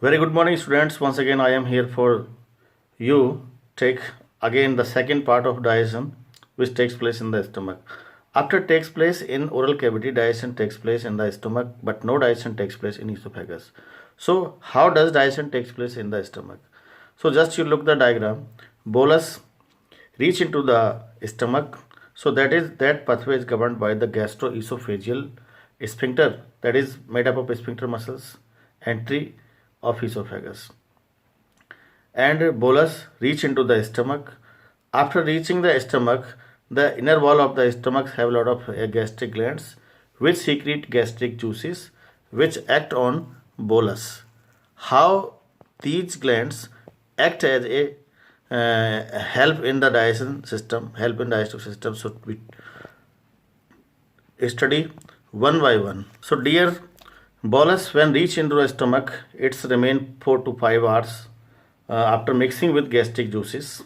Very good morning, students. Once again, I am here for you. Take again the second part of digestion, which takes place in the stomach. After takes place in oral cavity, digestion takes place in the stomach, but no digestion takes place in esophagus. So, how does digestion takes place in the stomach? So, just you look the diagram. Bolus reach into the stomach. So that pathway is governed by the gastroesophageal sphincter, that is made up of sphincter muscles, entry of esophagus, and bolus reach into the stomach. After reaching the stomach, the inner wall of the stomach have a lot of gastric glands which secrete gastric juices which act on bolus. How these glands act as a help in the digestive system should be study one by one. So dear bolus, when reach into the stomach, it's remain 4 to 5 hours after mixing with gastric juices.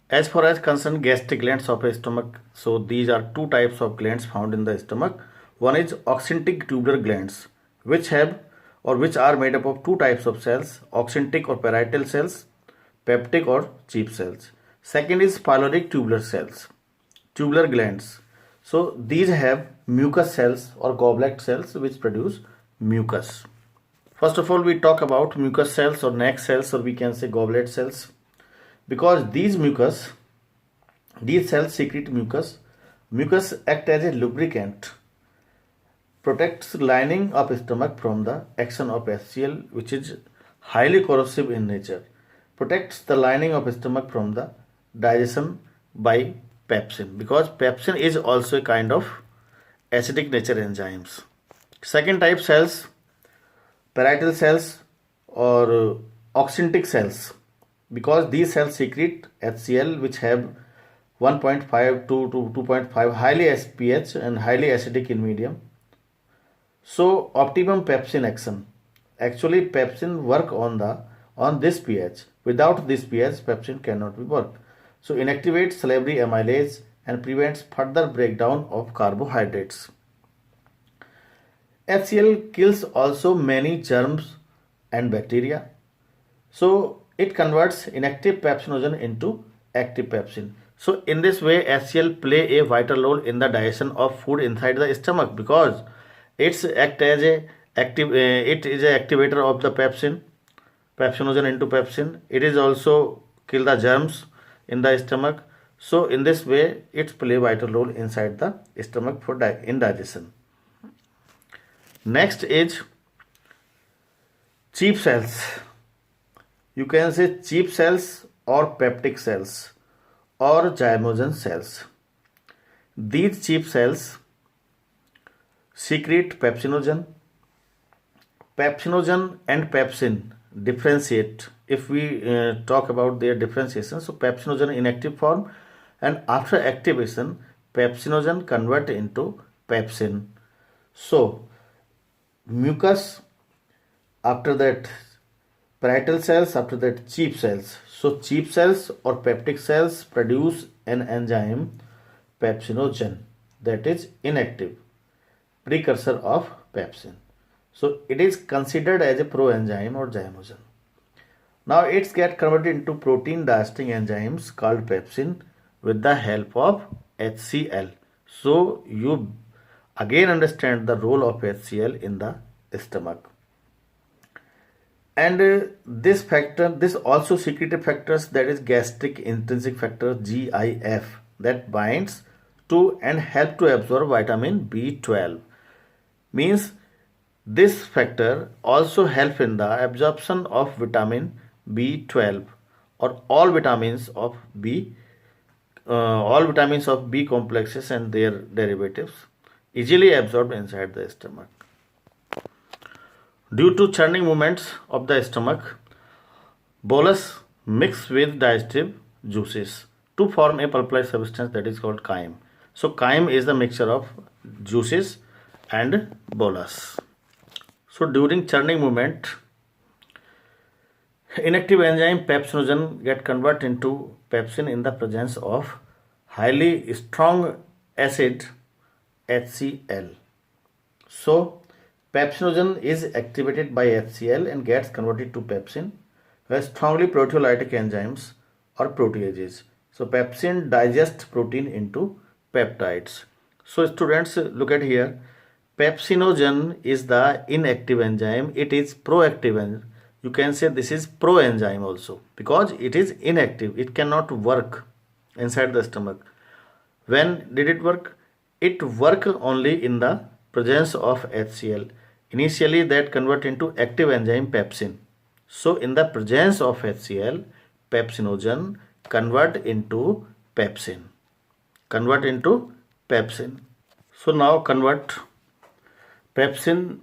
As far as concerned gastric glands of a stomach, so these are two types of glands found in the stomach. One is oxyntic tubular glands, which are made up of two types of cells, oxyntic or parietal cells, peptic or chief cells. Second is pyloric tubular glands. So these have mucus cells or goblet cells which produce mucus. First of all, we talk about mucus cells or neck cells, or we can say goblet cells, because these cells secrete mucus. Mucus act as a lubricant, protects lining of stomach from the action of HCl, which is highly corrosive in nature, protects the lining of stomach from the digestion by pepsin, because pepsin is also a kind of acidic nature enzymes. Second type cells, parietal cells or oxyntic cells, because these cells secrete HCl which have 1.5 to 2.5 highly pH and highly acidic in medium. So optimum pepsin action. Actually pepsin work on this pH. Without this pH, pepsin cannot be worked. So inactivates salivary amylase and prevents further breakdown of carbohydrates. HCl kills also many germs and bacteria. So it converts inactive pepsinogen into active pepsin. So in this way, HCl play a vital role in the digestion of food inside the stomach, because it is an activator of the pepsinogen into pepsin. It is also kill the germs in the stomach. So in this way, it play vital role inside the stomach for in digestion. Next is chief cells. You can say chief cells or peptic cells or zymogen cells. These chief cells secrete pepsinogen. Pepsinogen and pepsin differentiate. If we talk about their differentiation, so pepsinogen in active form, and after activation pepsinogen convert into pepsin. So mucus, after that parietal cells, after that chief cells. So chief cells or peptic cells produce an enzyme pepsinogen, that is inactive, precursor of pepsin. So it is considered as a proenzyme or zymogen. Now it's get converted into protein digesting enzymes called pepsin with the help of HCl. So you again understand the role of HCl in the stomach. And this also secreted factors, that is gastric intrinsic factor GIF, that binds to and help to absorb vitamin B12. Means this factor also help in the absorption of vitamin B12 or all vitamins of B complexes and their derivatives easily absorbed inside the stomach. Due to churning movements of the stomach, bolus mix with digestive juices to form a pulp-like substance that is called chyme. So chyme is the mixture of juices and bolus. So during churning movement, inactive enzyme pepsinogen get converted into pepsin in the presence of highly strong acid HCl. So Pepsinogen is activated by HCl and gets converted to pepsin by strongly proteolytic enzymes or proteases. So pepsin digests protein into peptides. So students, look at here. Pepsinogen is the inactive enzyme. It is proactive enzyme. You can say this is proenzyme also because it is inactive. It cannot work inside the stomach. When did it work? It work only in the presence of HCl. Initially that convert into active enzyme pepsin. So in the presence of HCl, pepsinogen convert into pepsin. Convert into pepsin. So now pepsin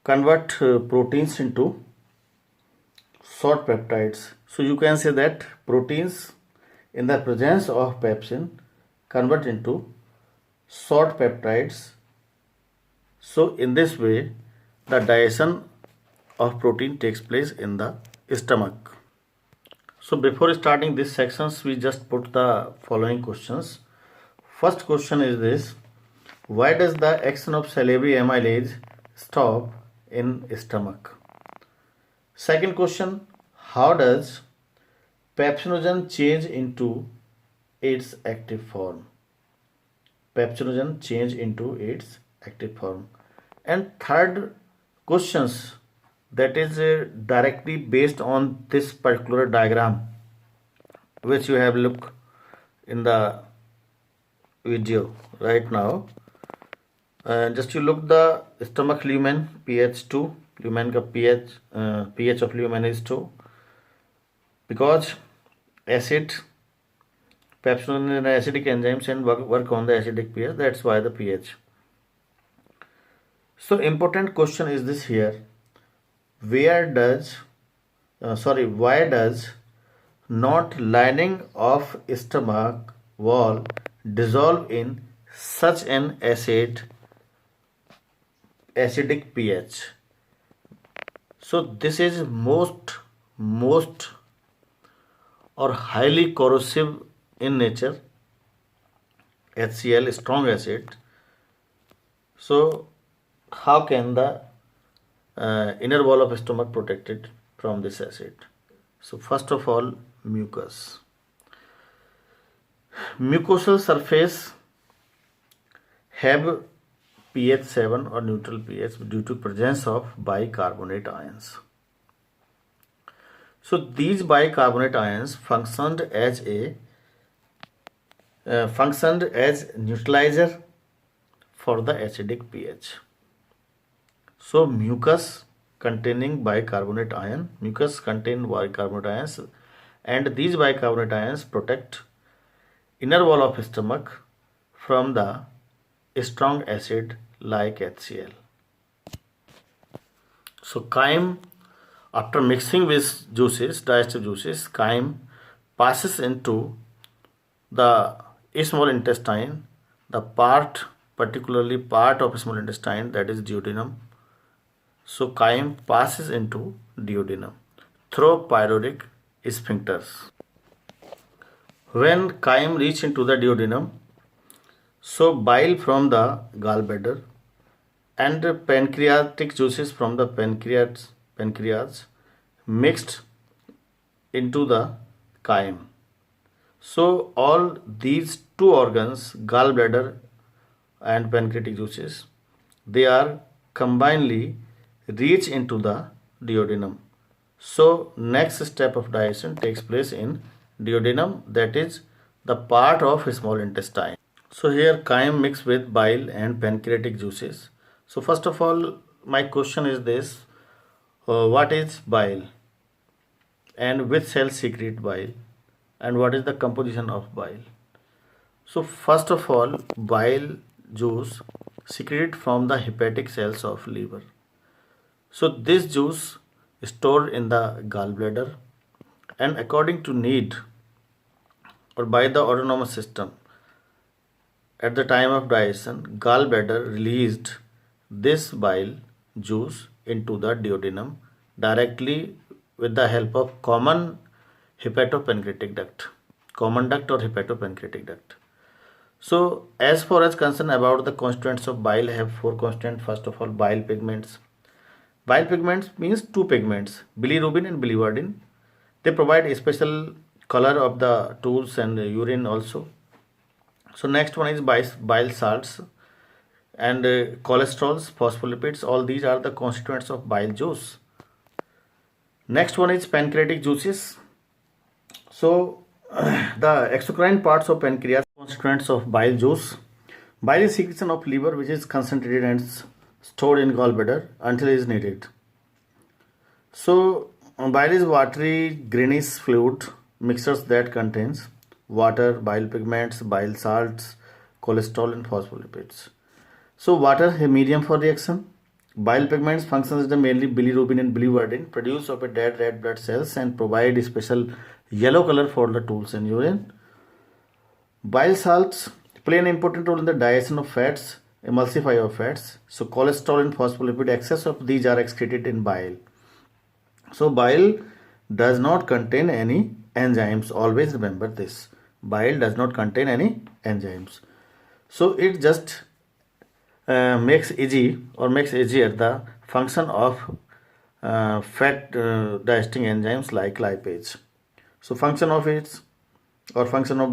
convert proteins into short peptides. So you can say that proteins in the presence of pepsin convert into short peptides. So in this way the digestion of protein takes place in the stomach. So before starting these sections, we just put the following questions. First question is this: why does the action of salivary amylase stop in stomach? Second question: how does pepsinogen change into its active form? Pepsinogen change into its active form. And third questions, that is directly based on this particular diagram which you have looked in the video right now. Just you look the stomach lumen pH 2, lumen ka pH of lumen is 2 because acid pepsinogen are acidic enzymes and work on the acidic pH, that's why the pH. So important question is this here: why does not lining of stomach wall dissolve in such an acidic pH? So this is most or highly corrosive in nature, HCl, strong acid. So how can the inner wall of stomach protected from this acid? So first of all, mucus. Mucosal surface have pH 7 or neutral pH due to presence of bicarbonate ions. So these bicarbonate ions functioned as neutralizer for the acidic pH. So mucus containing bicarbonate ion, mucus contain bicarbonate ions, and these bicarbonate ions protect inner wall of stomach from the strong acid like HCl. So chyme, after mixing with juices, digestive juices, chyme passes into the small intestine, the particularly part of small intestine, that is duodenum. So chyme passes into duodenum through pyloric sphincters. When chyme reach into the duodenum, so bile from the gallbladder and pancreatic juices from the pancreas mixed into the chyme. So all these two organs, gallbladder and pancreatic juices, they are combinedly reach into the duodenum. So next step of digestion takes place in duodenum, that is the part of small intestine. So here chyme mixed with bile and pancreatic juices. So first of all, my question is this: what is bile and which cells secrete bile and what is the composition of bile? So first of all, bile juice secreted from the hepatic cells of liver. So this juice is stored in the gallbladder, and according to need or by the autonomic system, at the time of digestion, gallbladder released this bile juice into the duodenum directly with the help of common hepatopancreatic duct, common duct or hepatopancreatic duct. So as far as concerned about the constituents of bile, have four constituents. First of all, bile pigments. Bile pigments means two pigments, bilirubin and biliverdin. They provide a special color of the stools and urine also. So next one is bile salts and cholesterols, phospholipids. All these are the constituents of bile juice. Next one is pancreatic juices. So the exocrine parts of pancreas, constituents of bile juice. Bile is secretion of liver which is concentrated and stored in gallbladder until it is needed. So bile is watery greenish fluid mixtures that contains water, bile pigments, bile salts, cholesterol and phospholipids. So water is a medium for reaction. Bile pigments functions as the mainly bilirubin and biliverdin produce of a dead red blood cells and provide a special yellow color for the stools and urine. Bile salts play an important role in the digestion of fats, emulsify of fats. So cholesterol and phospholipid, excess of these are excreted in bile. So bile does not contain any enzymes. Always remember this. Bile does not contain any enzymes. So it just makes easier the function of fat digesting enzymes like lipase. So function of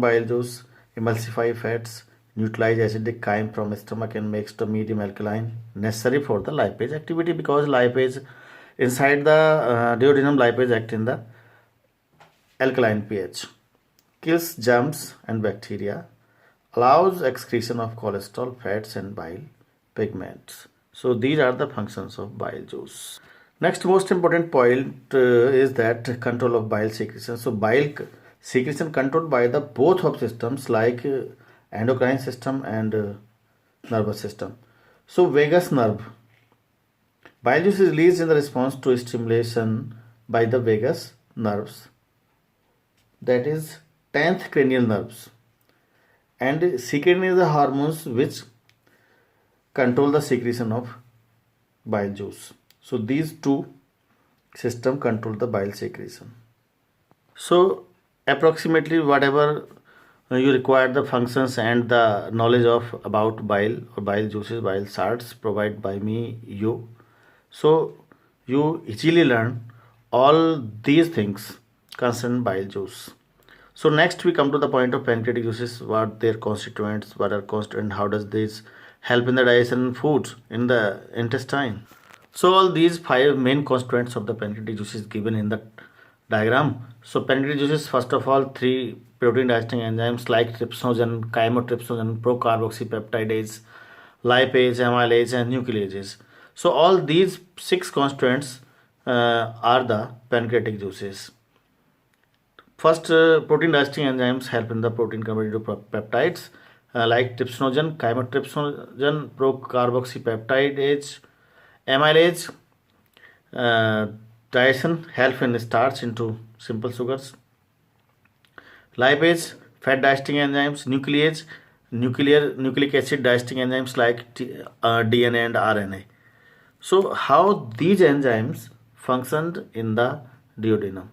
bile juice: emulsify fats, neutralize acidic chyme from stomach and makes the medium alkaline, necessary for the lipase activity, because lipase inside the duodenum, lipase act in the alkaline pH, kills germs and bacteria, allows excretion of cholesterol, fats and bile pigments. So these are the functions of bile juice. Next most important point is that control of bile secretion. So bile secretion controlled by the both of systems like endocrine system and nervous system. So vagus nerve. Bile juice is released in the response to stimulation by the vagus nerves, that is 10th cranial nerves, and secretin is the hormones which control the secretion of bile juice. So these two systems control the bile secretion. So approximately whatever you require the functions and the knowledge of about bile or bile juices, bile salts provided by me you. So you easily learn all these things concerning bile juice. So next we come to the point of pancreatic juices, what their constituents, what are constituent, how does this help in the digestion foods in the intestine. So all these five main constituents of the pancreatic juice is given in the diagram. So pancreatic juices, first of all, three protein digesting enzymes like trypsinogen, chymotrypsinogen, procarboxypeptidase, lipase, amylase and nucleases. So all these six constituents are the pancreatic juices. First, protein digesting enzymes help in the protein conversion to peptides like trypsinogen, chymotrypsinogen, procarboxypeptidase, amylase. Digestion help in starch into simple sugars. Lipase, fat digesting enzymes. Nuclease, nucleic acid digesting enzymes like DNA and RNA. So how these enzymes functioned in the duodenum?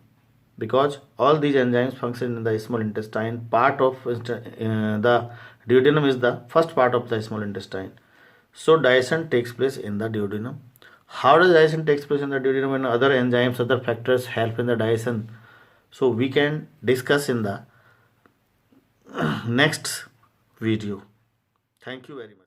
Because all these enzymes function in the small intestine. Part of the duodenum is the first part of the small intestine. So digestion takes place in the duodenum. How does digestion takes place in the duodenum when other enzymes, other factors help in the digestion? So we can discuss in the next video. Thank you very much.